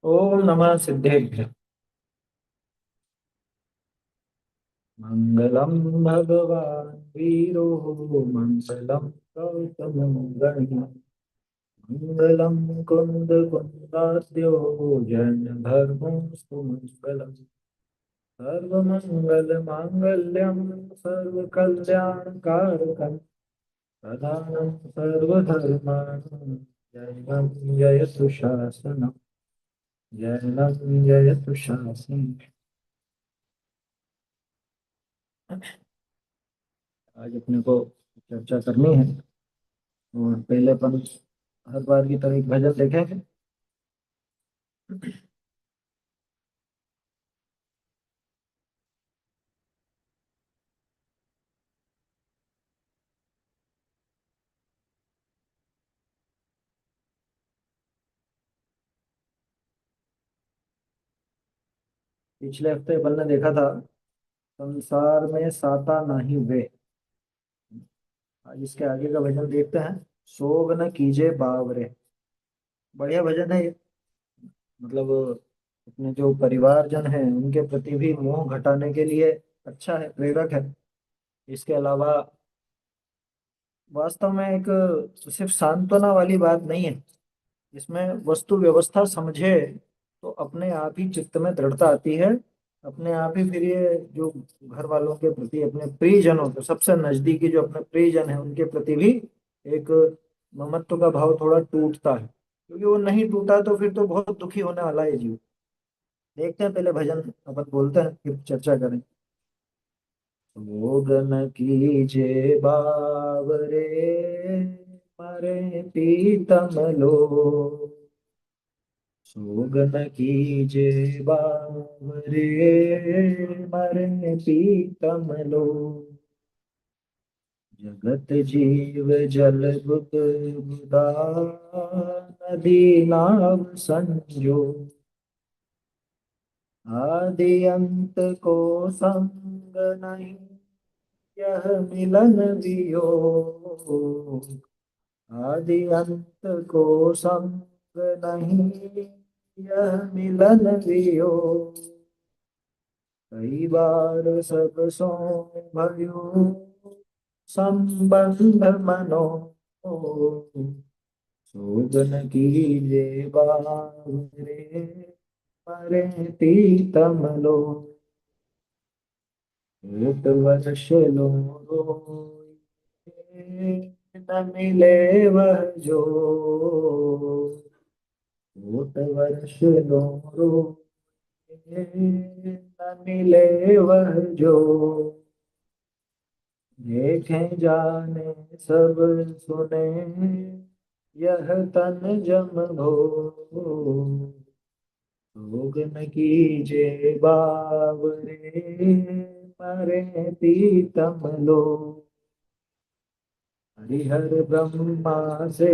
ओम नमः सिद्धेभ्य। मंगलम भगवान वीरो मंगलम गौतम गणित मंगलम कुंद कुंदाद्यो जन धर्मोस्तु मंगलम सर्वमंगल मांगल्यम सर्व कल्याण कारकम प्रधानम सर्वधर्माणां जयं जयतु शासनम जयं जयतु शासनम। आज अपने को चर्चा करनी है और पहले अपन हर बार की तरह एक भजन देखेंगे। पिछले हफ्ते अपन ने देखा था संसार में साता नाही वे। आज इसके आगे का भजन देखते हैं। सोग न कीजे बावरे। बढ़िया भजन है ये। मतलब अपने जो परिवारजन है उनके प्रति भी मोह घटाने के लिए अच्छा है, प्रेरक है। इसके अलावा वास्तव में एक सिर्फ सांत्वना वाली बात नहीं है। इसमें वस्तु व्यवस्था समझे तो अपने आप ही चित्त में दृढ़ता आती है। अपने आप ही फिर ये जो घर वालों के प्रति, अपने प्रियजनों के सबसे नजदीकी जो अपने प्रियजन है उनके प्रति भी एक ममत्व का भाव थोड़ा टूटता है, क्योंकि वो नहीं टूटा तो फिर तो बहुत दुखी होने वाला है जीव। देखते हैं पहले भजन, अपन बोलते हैं फिर चर्चा करें। भोग न कीजे बावरे मरे पीतम लो। सोग न कीजे बावरे मरे पीतम लो। जगत जीव जल बुक बुदा नदी नाव संजो। आदि अंत को संग नहीं यह मिलन वियोग। आदि अंत को संग नहीं यह मिलन वियोग। कई बार सब सो भयो संबंध मनो। शोधन कीजे बावरे मरे प्रीतम लो। एक वर्ष लो न मिले वह जो। एक वर्ष लो न मिले वह जो। देखें जाने सब सुने यह तन जम भो। भोग न कीजे बावरे मरे पीतम लो। हरिहर ब्रह्मा से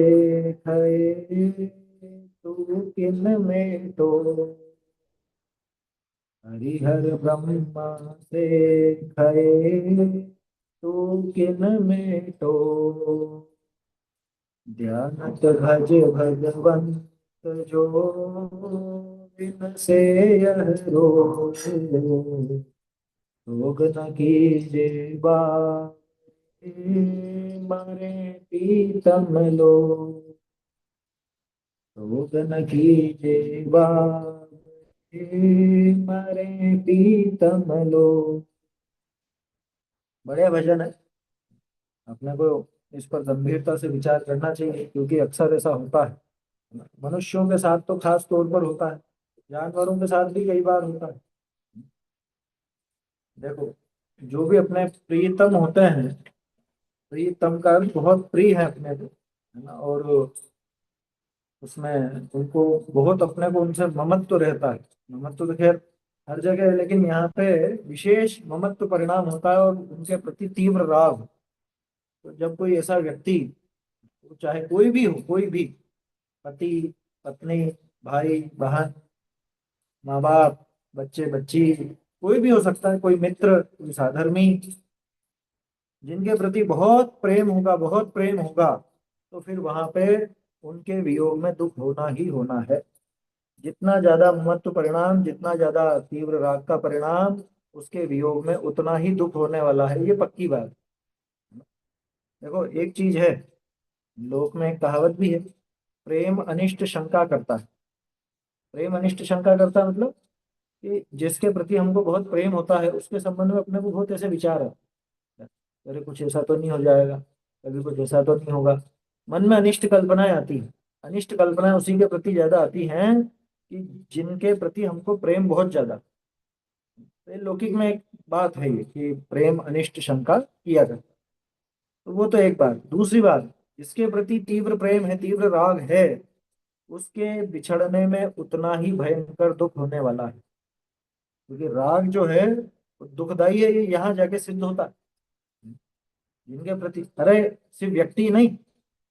खये तू किन में तो। हरिहर ब्रह्मा से खये तू किन में तो। ध्यानत भज भगवंत जो बिन से यह रो। रोग न कीजे मारे पीतम लो। रोग न कीजे मारे पीतम लो। बढ़िया भजन है। अपने को इस पर गंभीरता से विचार करना चाहिए, क्योंकि अक्सर ऐसा होता है। मनुष्यों के साथ तो खास तौर पर होता है, जानवरों के साथ भी कई बार होता है। देखो, जो भी अपने प्रियतम होते हैं, प्रियतम का अर्थ बहुत प्रिय है अपने को, है ना। और उसमें उनको बहुत, अपने को उनसे ममत्व तो रहता है। ममत्व तो खैर हर जगह है, लेकिन यहाँ पे विशेष ममत्व परिणाम होता है और उनके प्रति तीव्र राग। तो जब कोई ऐसा व्यक्ति, वो चाहे कोई भी हो, कोई भी, पति, पत्नी, भाई बहन, माँ बाप, बच्चे बच्ची, कोई भी हो सकता है, कोई मित्र, कोई साधर्मी, जिनके प्रति बहुत प्रेम होगा, बहुत प्रेम होगा, तो फिर वहां पे उनके वियोग में दुख होना ही होना है। जितना ज्यादा मत्त परिणाम, जितना ज्यादा तीव्र राग का परिणाम, उसके वियोग में उतना ही दुख होने वाला है, ये पक्की बात है। देखो एक चीज है, लोक में एक कहावत भी है, प्रेम अनिष्ट शंका करता है। प्रेम अनिष्ट शंका करता है मतलब कि जिसके प्रति हमको बहुत प्रेम होता है उसके संबंध में अपने को बहुत ऐसे विचार है, अरे कुछ ऐसा तो नहीं हो जाएगा, कभी कुछ ऐसा तो नहीं होगा। मन में अनिष्ट कल्पनाएं आती हैं। अनिष्ट कल्पनाएं उसी के प्रति ज्यादा आती हैं कि जिनके प्रति हमको प्रेम बहुत ज्यादा। तो ये लौकिक में एक बात है ये कि प्रेम अनिष्ट शंका किया जाता है। तो वो तो एक बात। दूसरी बात, जिसके प्रति तीव्र प्रेम है, तीव्र राग है, उसके बिछड़ने में उतना ही भयंकर दुख होने वाला है। क्योंकि राग जो है वो दुखदाई है, ये यहाँ जाके सिद्ध होता है। जिनके प्रति, अरे सिर्फ व्यक्ति नहीं,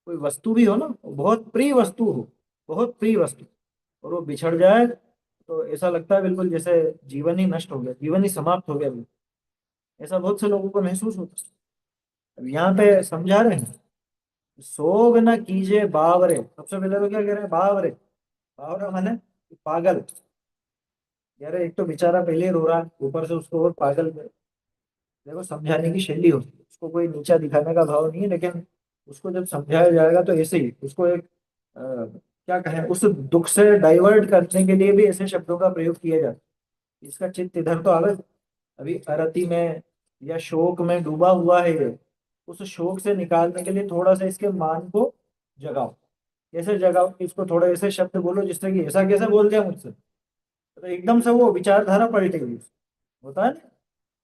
कोई वस्तु भी हो ना, बहुत प्रिय वस्तु हो, बहुत प्रिय वस्तु, और वो बिछड़ जाए तो ऐसा लगता है बिल्कुल जैसे जीवन ही नष्ट हो गया, जीवन ही समाप्त हो गया बिल्कुल। ऐसा बहुत से लोगों को महसूस होता है। अब यहाँ पे समझा रहे हैं, सोग न कीजिए बावरे। सबसे पहले तो क्या कह रहे हैं, बावरे। बावरा माने पागल। यार एक तो बेचारा पहले ही रो रहा है, ऊपर से उसको और पागल। देखो समझाने की शैली होती है, उसको कोई नीचा दिखाने का भाव नहीं है, लेकिन उसको जब समझाया जाएगा तो ऐसे ही उसको एक क्या कहें, उस दुख से डाइवर्ट करने के लिए भी ऐसे शब्दों का प्रयोग किया जाता है। इसका चित्त इधर तो आवे, अभी अरति में या शोक में डूबा हुआ है ये, उस शोक से निकालने के लिए थोड़ा सा इसके मान को जगाओ। कैसे जगाओ, इसको थोड़ा ऐसे शब्द बोलो जिससे कि ऐसा कैसे बोल दिया मुझसे, तो एकदम से वो विचारधारा पलटेगी। होता है ना,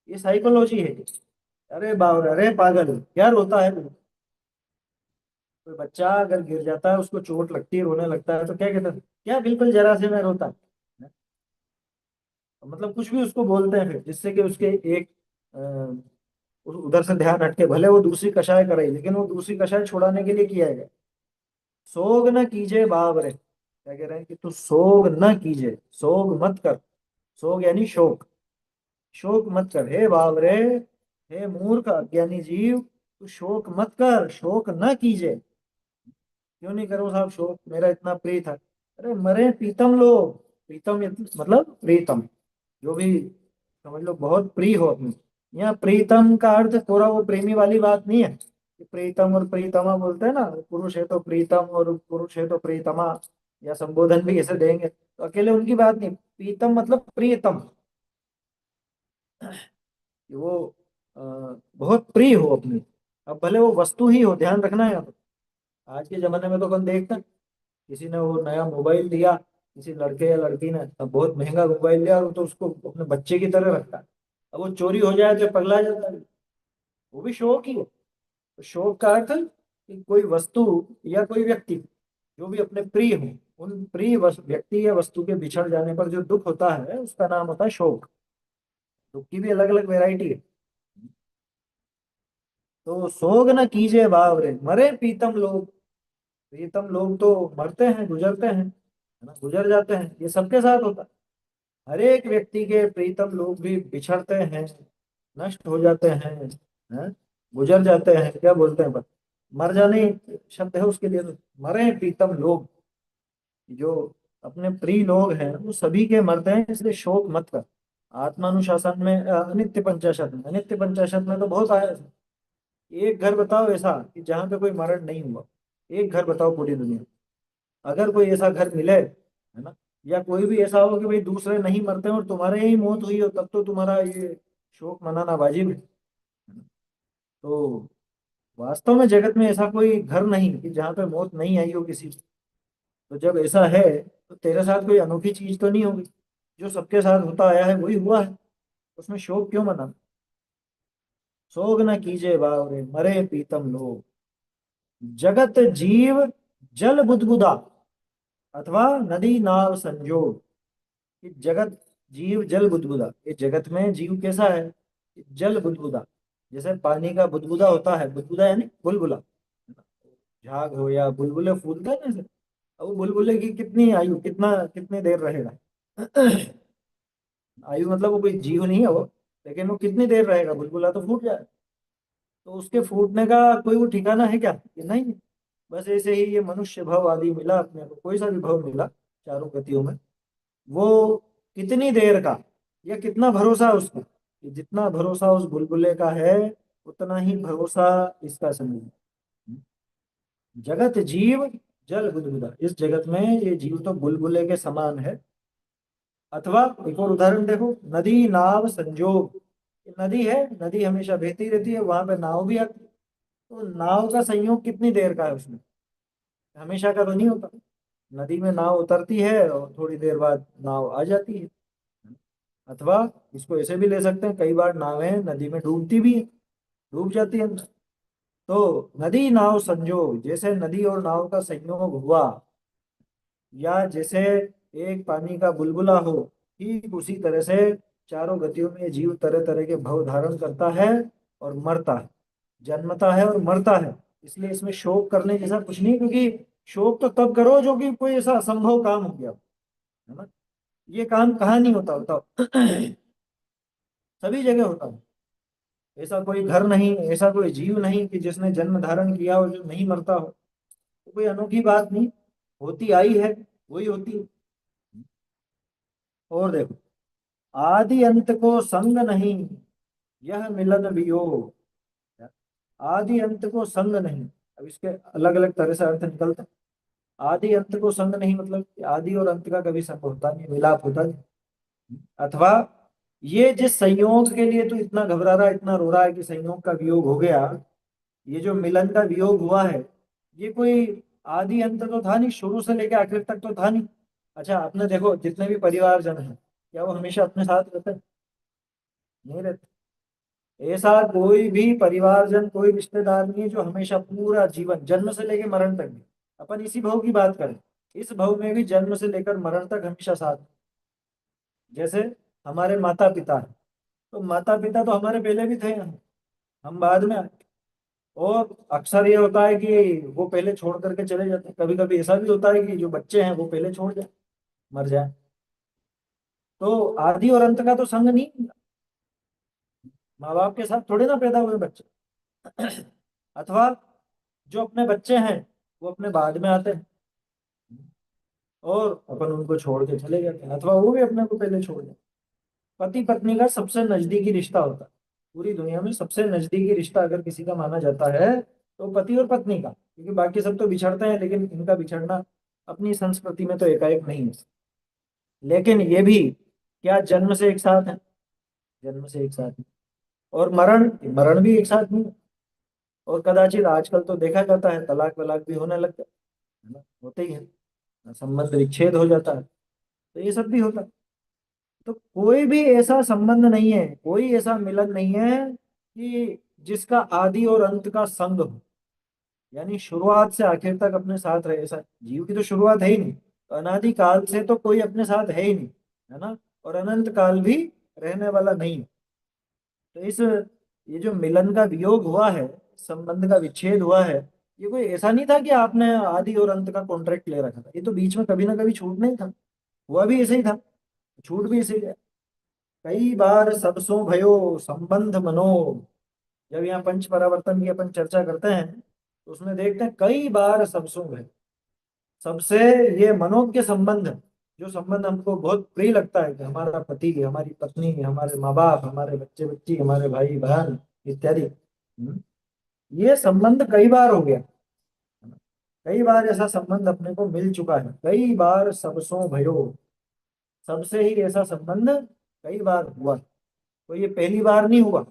ये साइकोलॉजी है। अरे बावर, अरे पागल क्या रोता है तू। कोई बच्चा अगर गिर जाता है, उसको चोट लगती है, रोने लगता है, तो क्या कहता है, क्या बिल्कुल जरा से मैं रोता। मतलब कुछ भी उसको बोलते हैं फिर, जिससे कि उसके एक उधर से ध्यान हटके, भले वो दूसरी कषाय करे लेकिन वो दूसरी कषाय छुड़ाने के लिए किया है। सोग न कीजिए बावरे, क्या कह रहे हैं कि तू सोग न कीजिए, सोग मत कर। सोग यानी शोक, शोक मत कर हे बावरे, हे मूर्ख अज्ञानी जीव, तू शोक मत कर, शोक न कीजिए। क्यों नहीं करो साहब शोक, मेरा इतना प्रिय था। अरे मरे प्रीतम लोग, प्रीतम मतलब प्रीतम, जो भी समझ लो बहुत प्रिय हो अपनी। यहाँ प्रीतम का अर्थ थोड़ा वो प्रेमी वाली बात नहीं है कि प्रीतम और प्रीतमा बोलते हैं ना, पुरुष है तो प्रीतम और पुरुष है तो प्रीतमा, या संबोधन भी ऐसे देंगे, तो अकेले उनकी बात नहीं। प्रीतम मतलब प्रियतम, कि वो अ, बहुत प्रिय हो अपनी। अब भले वो वस्तु ही हो, ध्यान रखना है। अब आज के जमाने में तो कौन देखता है, किसी ने वो नया मोबाइल लिया, किसी लड़के या लड़की ने, अब बहुत महंगा मोबाइल लिया, और वो तो उसको अपने बच्चे की तरह रखता है। अब वो चोरी हो जाए तो पगला जाता है। वो भी शौक ही है। तो शौक का अर्थ है कि कोई वस्तु या कोई व्यक्ति जो भी अपने प्रिय हो, उन प्रिय व्यक्ति या वस्तु के बिछड़ जाने पर जो दुख होता है उसका नाम होता है शोक। दुख की भी अलग अलग वैरायटी है। तो सोग न कीजिए बावरे, मरे प्रीतम लोग। प्रीतम लोग तो मरते हैं, गुजरते हैं, है ना, गुजर जाते हैं, ये सबके साथ होता है। हर एक व्यक्ति के प्रीतम लोग भी बिछड़ते हैं, नष्ट हो जाते हैं, गुजर जाते हैं, क्या बोलते हैं, बस मर जाने शब्द है उसके लिए तो। मरे प्रीतम लोग, जो अपने प्रिय लोग हैं वो सभी के मरते हैं, इसलिए शोक मत कर। आत्मानुशासन में अनित्य पंचाशत में, अनित्य पंचाशत में तो बहुत आया है। एक घर बताओ ऐसा कि जहाँ पे कोई मरण नहीं हुआ, एक घर बताओ पूरी दुनिया में। अगर कोई ऐसा घर मिले, है ना, या कोई भी ऐसा हो कि भाई दूसरे नहीं मरते हैं और तुम्हारे ही मौत हुई हो, तब तो तुम्हारा ये शोक मनाना वाजिब है। तो वास्तव में जगत में ऐसा कोई घर नहीं कि जहाँ पे मौत नहीं आई हो किसी की। तो जब ऐसा है तो तेरे साथ कोई अनोखी चीज तो नहीं होगी, जो सबके साथ होता आया है वही हुआ है, उसमें शोक क्यों मनाना। सोग न कीजिए बावरे, मरे पीतम लोग। जगत जीव जल बुदबुदा, अथवा नदी नाव संजोग। कि जगत जीव जल बुदबुदा, ये जगत में जीव कैसा है, जल बुदबुदा। जैसे पानी का बुदबुदा होता है, बुदबुदा यानी बुलबुला, झाग हो या बुलबुले फूलते हैं ना ऐसे। अब वो बुलबुले की कितनी आयु, कितना कितनी देर रहेगा। आयु मतलब वो कोई जीव नहीं है वो, लेकिन वो कितनी देर रहेगा, बुलबुला तो फूट जाए। तो उसके फूटने का कोई वो ठिकाना है क्या, कि नहीं है। बस ऐसे ही ये मनुष्य भव आदि मिला अपने को, कोई सा भी भव मिला चारों गतियों में, वो कितनी देर का, या कितना भरोसा है उसका, कि जितना भरोसा उस बुलबुले का है उतना ही भरोसा इसका समझ। जगत जीव जल बुदबुदा, इस जगत में ये जीव तो बुलबुले के समान है। अथवा एक और उदाहरण देखो, नदी नाव संजोग। नदी है, नदी हमेशा बहती रहती है, वहां पे नाव भी आती है। तो नाव का संयोग कितनी देर का है उसमें, हमेशा का तो नहीं होता। नदी में नाव उतरती है और थोड़ी देर बाद नाव आ जाती है। अथवा इसको ऐसे भी ले सकते हैं, कई बार नावें नदी में डूबती भी हैं, डूब जाती है। तो नदी नाव संजोग, जैसे नदी और नाव का संयोग हुआ, या जैसे एक पानी का बुलबुला हो, ठीक उसी तरह से चारों गतियों में ये जीव तरह तरह के भव धारण करता है और मरता है, जन्मता है और मरता है। इसलिए इसमें शोक करने जैसा कुछ नहीं, क्योंकि शोक तो तब करो जो कि कोई ऐसा असंभव काम हो गया हो, है ना। ये काम कहाँ नहीं होता, होता सभी जगह होता है। ऐसा कोई घर नहीं, ऐसा कोई जीव नहीं कि जिसने जन्म धारण किया हो जो नहीं मरता हो। तो कोई अनोखी बात नहीं, होती आई है, वही होती है। और देखो, आदि अंत को संग नहीं, यह मिलन वियोग। आदि अंत को संग नहीं, अब इसके अलग अलग तरह से अर्थ निकलते हैं। आदि अंत को संग नहीं मतलब कि आदि और अंत का कभी संग होता नहीं, मिलाप होता नहीं। अथवा ये जिस संयोग के लिए तू इतना घबरा रहा है, इतना रो रहा है कि संयोग का वियोग हो गया, ये जो मिलन का वियोग हुआ है, ये कोई आदि अंत तो था नहीं, शुरू से लेकर आखिर तक तो था नहीं। अच्छा, आपने देखो जितने भी परिवारजन हैं, क्या वो हमेशा अपने साथ रहते हैं? नहीं रहते। ऐसा कोई भी परिवारजन, कोई रिश्तेदार नहीं है जो हमेशा पूरा जीवन जन्म से लेकर मरण तक भी, अपन इसी भव की बात करें, इस भव में भी जन्म से लेकर मरण तक हमेशा साथ। जैसे हमारे माता पिता हैं, तो माता पिता तो हमारे पहले भी थे, हम बाद में आए। और अक्सर ये होता है कि वो पहले छोड़ करके चले जाते हैं, कभी कभी ऐसा भी होता है कि जो बच्चे हैं वो पहले छोड़ जाए, मर जाए। तो आदि और अंत का तो संग नहीं, माँ बाप के साथ थोड़े ना पैदा हुए बच्चे। अथवा जो अपने बच्चे हैं वो अपने बाद में आते हैं, और अपन उनको छोड़ के चले जाते हैं, अथवा वो भी अपने को पहले छोड़ जाते हैं। पति पत्नी का सबसे नजदीकी रिश्ता होता है, पूरी दुनिया में सबसे नजदीकी रिश्ता अगर किसी का माना जाता है तो पति और पत्नी का, क्योंकि बाकी सब तो बिछड़ते हैं, लेकिन इनका बिछड़ना अपनी संस्कृति में तो एकाएक नहीं है। लेकिन ये भी क्या जन्म से एक साथ है, जन्म से एक साथ है। और मरण, मरण भी एक साथ नहीं है। और कदाचित आजकल तो देखा जाता है तलाक वलाक भी होने लग गया है ना, होते ही है, संबंध विच्छेद हो जाता है। तो ये सब भी होता है। तो कोई भी ऐसा संबंध नहीं है, कोई ऐसा मिलन नहीं है कि जिसका आदि और अंत का संग हो, यानी शुरुआत से आखिर तक अपने साथ रहे। ऐसा जीव की तो शुरुआत है ही नहीं, तो अनादि काल से तो कोई अपने साथ है ही नहीं, है ना। और अनंत काल भी रहने वाला नहीं है। तो इस, ये जो मिलन का वियोग हुआ है, संबंध का विच्छेद हुआ है, ये कोई ऐसा नहीं था कि आपने आदि और अंत का कॉन्ट्रैक्ट ले रखा था, ये तो बीच में कभी ना कभी छूट नहीं था, हुआ भी ऐसे ही था, छूट भी ऐसे ही है। कई बार सब सो भयो संबंध मनो, जब यहाँ पंच परावर्तन की अपन चर्चा करते हैं तो उसमें देखते हैं कई बार सब सो भयो, सबसे, ये मनोज्ञ संबंध, जो संबंध हमको बहुत प्रिय लगता है कि हमारा पति, हमारी पत्नी, हमारे माँ बाप, हमारे बच्चे बच्ची, हमारे भाई बहन इत्यादि, ये संबंध कई बार हो गया, कई बार ऐसा संबंध अपने को मिल चुका है, कई बार सबसों भयो, सबसे ही ऐसा संबंध कई बार हुआ। तो ये पहली बार नहीं हुआ,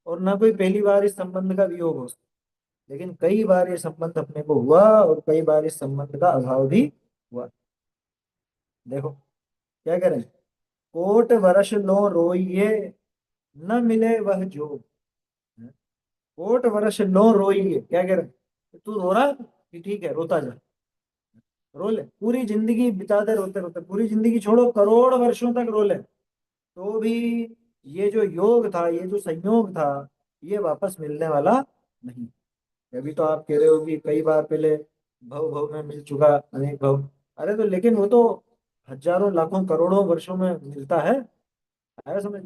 और ना कोई पहली बार इस संबंध का वियोग हो, लेकिन कई बार ये संबंध अपने को हुआ और कई बार इस संबंध का अभाव भी हुआ। देखो क्या करें, कोट वर्ष लो रोइए, न मिले वह जो। कोट वर्ष लो रोइए, क्या कह रहे, तू रो रहा है? कि ठीक है, रोता जा, रो ले, पूरी जिंदगी बिता दे रोते रोते, पूरी जिंदगी छोड़ो, करोड़ वर्षों तक रो ले, तो भी ये जो योग था, ये जो संयोग था, ये वापस मिलने वाला नहीं। अभी तो आप कह रहे हो कि कई बार पहले भव भव में मिल चुका, अनेक भव। अरे तो लेकिन वो तो हजारों लाखों करोड़ों वर्षों में मिलता है, आया समझ।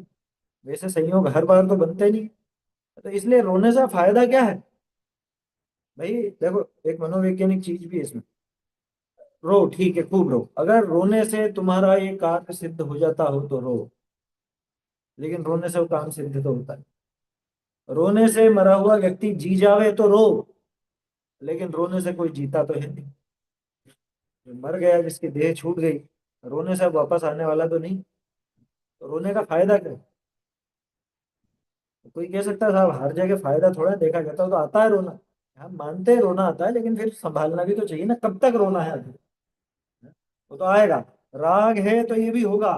वैसे संयोग हर बार तो बनते नहीं, तो इसलिए रोने से फायदा क्या है भाई। देखो, एक मनोवैज्ञानिक चीज भी है इसमें, रो, ठीक है, खूब रो। अगर रोने से तुम्हारा ये कार्य सिद्ध हो जाता हो तो रो, लेकिन रोने से वो काम सिद्ध तो होता है। रोने से मरा हुआ व्यक्ति जी जावे तो रो, लेकिन रोने से कोई जीता तो है नहीं। जो मर गया, जिसकी देह छूट गई, रोने से अब वापस आने वाला तो नहीं। तो रोने का फायदा क्या? तो कोई कह सकता है साहब हर जगह फायदा थोड़ा देखा जाता हो, तो आता है रोना। हम मानते हैं रोना आता है, लेकिन फिर संभालना भी तो चाहिए ना, कब तक रोना है आदमी? वो तो आएगा। राग है तो ये भी होगा,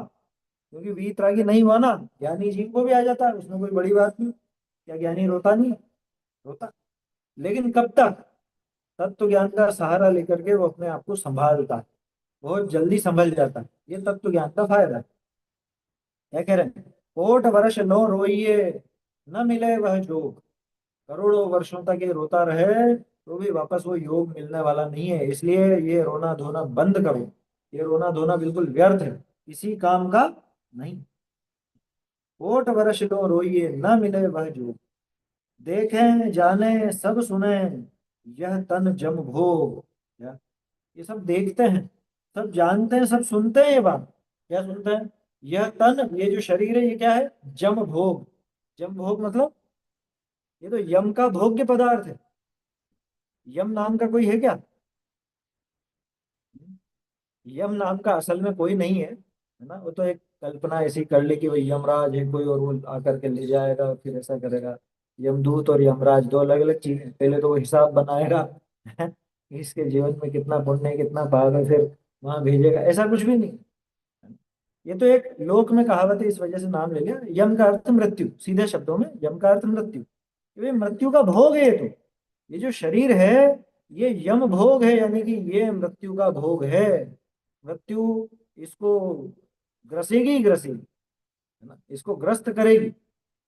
क्योंकि वीतरागी नहीं हुआ ना, ज्ञानी जी को भी आ जाता है, उसमें कोई बड़ी बात नहीं। क्या ज्ञानी रोता नहीं है? रोता। लेकिन कब तक? तत्व ज्ञान का सहारा लेकर के वो अपने आप को संभालता है, बहुत जल्दी संभल जाता है। ये तत्व ज्ञान का फायदा है। क्या कह रहे हैं? कोट वर्ष लो रोइए, न मिले वह जोग। करोड़ों वर्षों तक ये रोता रहे तो भी वापस वो योग मिलने वाला नहीं है। इसलिए ये रोना धोना बंद करो। ये रोना धोना बिल्कुल व्यर्थ है, किसी काम का नहीं। कोट वर्ष लो रोइए, न मिले वह जोग। देखें जाने सब सुने, यह तन जम भोग। क्या? ये सब देखते हैं, सब जानते हैं, सब सुनते हैं। ये बात क्या सुनते हैं? यह तन, ये जो शरीर है, ये क्या है? जम भोग। जम भोग मतलब ये तो यम का भोग्य पदार्थ है। यम नाम का कोई है क्या? यम नाम का असल में कोई नहीं है ना। वो तो एक कल्पना ऐसी कर ली कि भाई यमराज है कोई, और वो आकर के ले जाएगा, फिर ऐसा करेगा। यमदूत और यमराज दो अलग अलग चीज हैं। पहले तो वो हिसाब बनाएगा कि इसके जीवन में कितना पुण्य है, कितना पाप है, फिर वहां भेजेगा। ऐसा कुछ भी नहीं। ये तो एक लोक में कहावत है, इस वजह से नाम ले लिया। यम का अर्थ मृत्यु, सीधे शब्दों में यम का अर्थ मृत्यु। ये मृत्यु का भोग है। ये तो ये जो शरीर है, ये यम भोग है, यानी कि ये मृत्यु का भोग है। मृत्यु इसको ग्रसेगी ही ग्रसेगी, है ना, इसको ग्रस्त करेगी।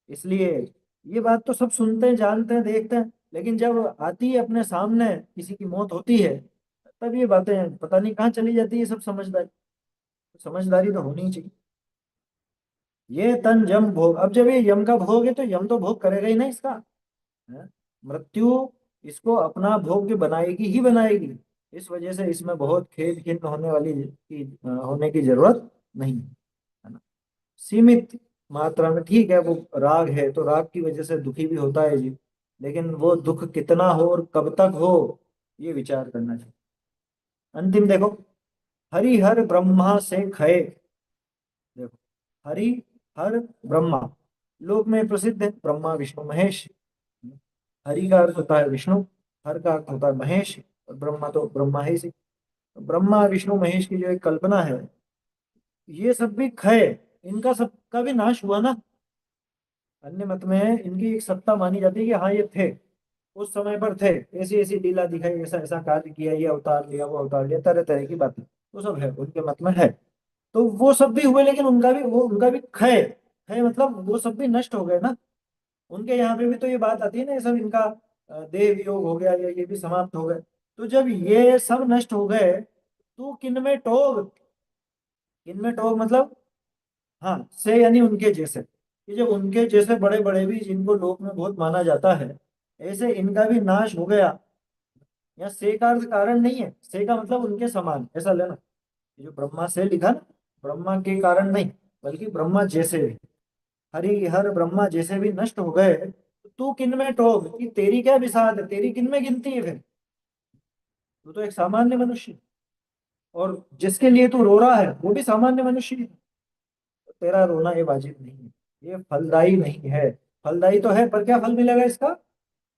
इसलिए ये बात तो सब सुनते हैं, जानते हैं, देखते हैं, लेकिन जब आती है अपने सामने, किसी की मौत होती है, तब ये बातें पता नहीं कहाँ चली जाती है। सब समझदारी, समझदारी तो होनी ही चाहिए। ये तन जम भोग, अब जब ये यम का भोग है तो यम तो भोग करेगा ही ना इसका, है? मृत्यु इसको अपना भोग्य बनाएगी ही बनाएगी। इस वजह से इसमें बहुत खेद खिन्न होने की जरूरत नहीं है ना। सीमित मात्रा में ठीक है, वो राग है तो राग की वजह से दुखी भी होता है जी, लेकिन वो दुख कितना हो और कब तक हो, ये विचार करना चाहिए। अंतिम देखो, हरि हर ब्रह्मा से खये। देखो, हरि हर ब्रह्मा, लोक में प्रसिद्ध है, ब्रह्मा विष्णु महेश। हरि का अर्थ होता है विष्णु, हर का अर्थ होता है महेश, और ब्रह्मा तो ब्रह्मा है ही सही। तो ब्रह्मा विष्णु महेश की जो एक कल्पना है, ये सब भी क्षय, इनका सबका भी नाश हुआ ना। अन्य मत में इनकी एक सत्ता मानी जाती है कि हाँ ये थे, उस समय पर थे, ऐसी ऐसी लीला दिखाई, ऐसा ऐसा कार्य किया, ये अवतार लिया, वो अवतार लिया, तरह तरह की बातें वो सब है, उनके मत में है। तो वो सब भी हुए, लेकिन उनका भी क्षय है, मतलब वो सब भी नष्ट हो गए ना। उनके यहाँ पे भी तो ये बात आती है ना, ये सब इनका देह वियोग हो गया, ये भी समाप्त हो गए। तो जब ये सब नष्ट हो गए, तो किनमें टोग? किनमें टोग मतलब, हाँ से यानी उनके जैसे, कि जब उनके जैसे बड़े बड़े भी, जिनको लोक में बहुत माना जाता है, ऐसे इनका भी नाश हो गया। यहाँ से का अर्थ कारण नहीं है, से का मतलब उनके समान, ऐसा लेना। ये जो ब्रह्मा से लिखा ना, ब्रह्मा के कारण नहीं, बल्कि ब्रह्मा जैसे भी, हरि हर ब्रह्मा जैसे भी नष्ट हो गए, तो तू किन में टोक, कि तेरी क्या बिसात है, तेरी किन में गिनती है फिर? तू तो एक सामान्य मनुष्य, और जिसके लिए तू रो रहा है वो भी सामान्य मनुष्य ही है। तो तेरा रोना ये वाजिब नहीं है, ये फलदायी नहीं है। फलदायी तो है, पर क्या फल मिलेगा इसका?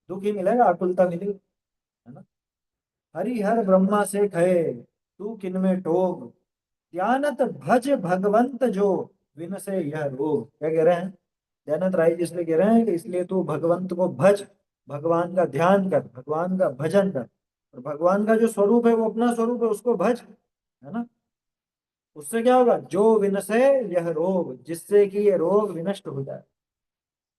दुख ही मिलेगा, आकुलता मिलेगी, है ना। हरि हर ब्रह्मा से कहे, तू किन में टोक। ध्यानत भज भगवंत जो, विन से यह रोग। क्या कह रहे हैं? दयानंद राय जी इसलिए कह रहे हैं कि इसलिए तू भगवंत को भज, भगवान का ध्यान कर, भगवान का भजन कर। और भगवान का जो स्वरूप है वो अपना स्वरूप है, उसको भज, है ना। उससे क्या होगा? जो विनसे यह रोग, जिससे कि ये रोग विनष्ट हो जाए,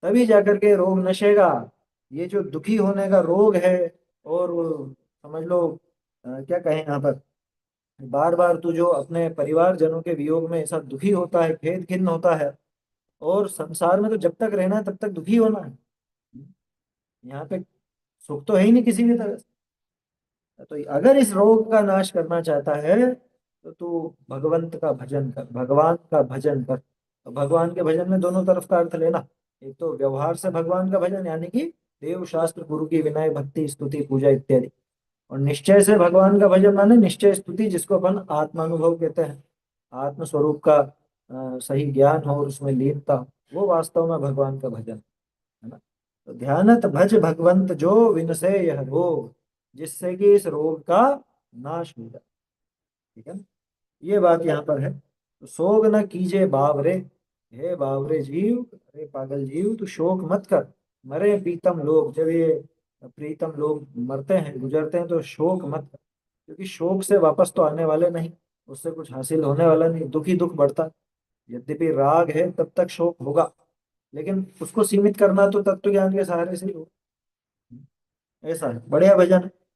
तभी जाकर के रोग नशेगा। ये जो दुखी होने का रोग है, और समझ लो क्या कहें यहाँ पर, बार बार तू जो अपने परिवारजनों के वियोग में ऐसा दुखी होता है, खेद खिन्न होता है, और संसार में तो जब तक रहना है तब तक दुखी होना है। यहाँ पे सुख तो है ही नहीं किसी भी तरह से। तो अगर इस रोग का नाश करना चाहता है तो तू भगवंत का भजन कर, भगवान का भजन कर। तो भगवान के भजन में दोनों तरफ का अर्थ लेना। एक तो व्यवहार से भगवान का भजन, यानी कि देव शास्त्र गुरु की विनय भक्ति स्तुति पूजा इत्यादि। और निश्चय से भगवान का भजन माने निश्चय स्तुति, जिसको अपन आत्मानुभव कहते हैं। आत्म स्वरूप का सही ज्ञान हो और उसमें लीनता हो, वो वास्तव में भगवान का भजन है ना। तो ध्यानत भज भगवंत जो विनसे यह रोग, जिससे कि इस रोग का नाश हो जाए। ठीक है ना। ये बात यहाँ पर है। तो शोक न कीजिए बावरे, हे बावरे जीव, अरे पागल जीव तू शोक मत कर। मरे प्रीतम लोग, जब ये प्रीतम लोग मरते हैं गुजरते हैं तो शोक मत कर, क्योंकि शोक से वापस तो आने वाले नहीं, उससे कुछ हासिल होने वाला नहीं, दुख ही दुख बढ़ता है। यद्यपि राग है तब तक शोक होगा, लेकिन उसको सीमित करना तो तत्व ज्ञान के सहारे से ही हो। ऐसा है, बढ़िया भजन है।